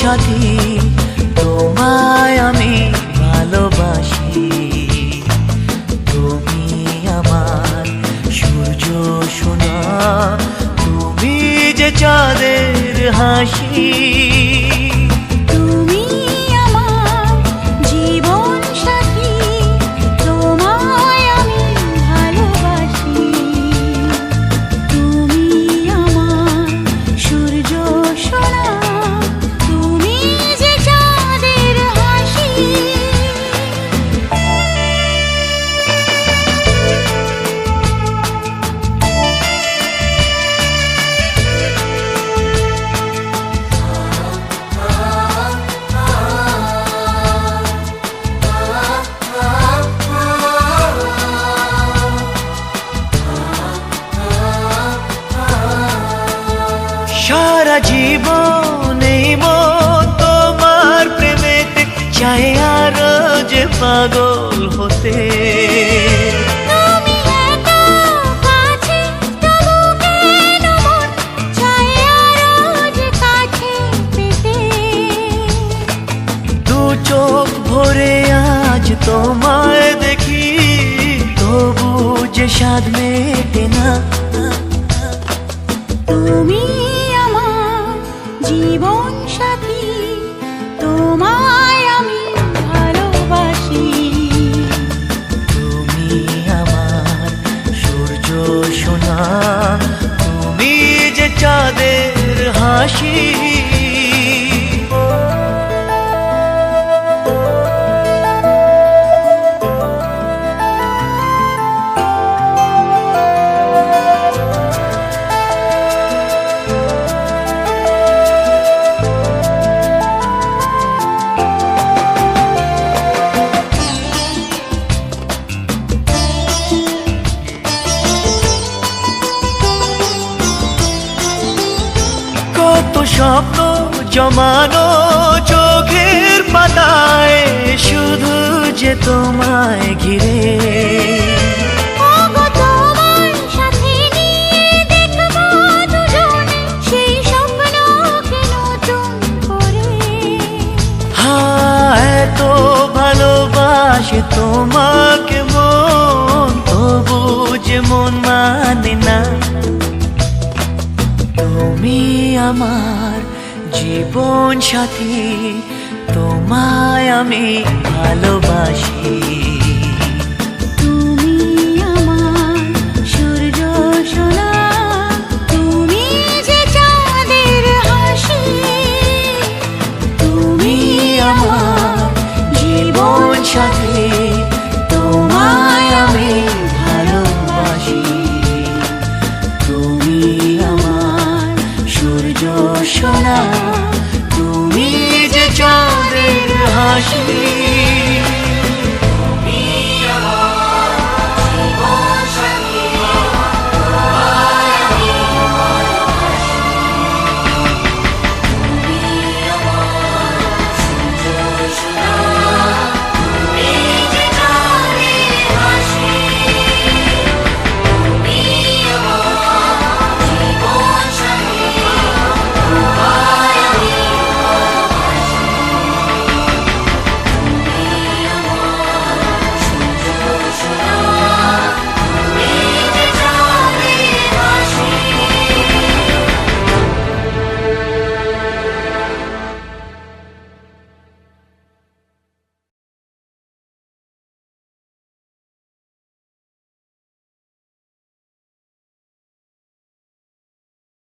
সাথী, তোমায় আমি ভালোবাসি। তুমি আমার সূর্য সোনা, তুমি যে চাঁদের হাসি। তুমি আমার জীবন সাথী, তোমায় আমি ভালোবাসি। তুমি আমার সূর্য সোনা, তুমি যে চাঁদের হাসি। সারা জীবন এই মন তোমার প্রেমেতে চাই আরো যে পাগল হতে। তুমি এত কাছে, তবু কেন মন চায় আরো যে কাছে পেতে। দু চোখ ভরে আজ তোমায় দেখি, তবু যে স্বাদ মেটে না। তুমি আমার জীবন সাথী, তোমায় আমি ভালোবাসি। তুমি আমার সূর্য সোনা, তুমি যে চাঁদের হাসি। কত স্বপ্ন জমানো চোখের পাতায়, শুধু যে তোমায় ঘিরে। ওগো তোমার সাথে নিয়ে দেখবো দুজনে সেই স্বপ্নকে নতুন করে। এত ভালোবাসে তোমাকে মন, তবু যে মন মানে না। তুমি আমার জীবন সাথী, তোমায় আমি ভালোবাসি। তুমি আমার সূর্য সোনা, তুমি যে চাঁদের হাসি। তুমি আমার জীবন সাথী, তোমায় আমি ভালোবাসি। তুমি আমার সূর্য সোনা, তুমি যে চাঁদের হাসি।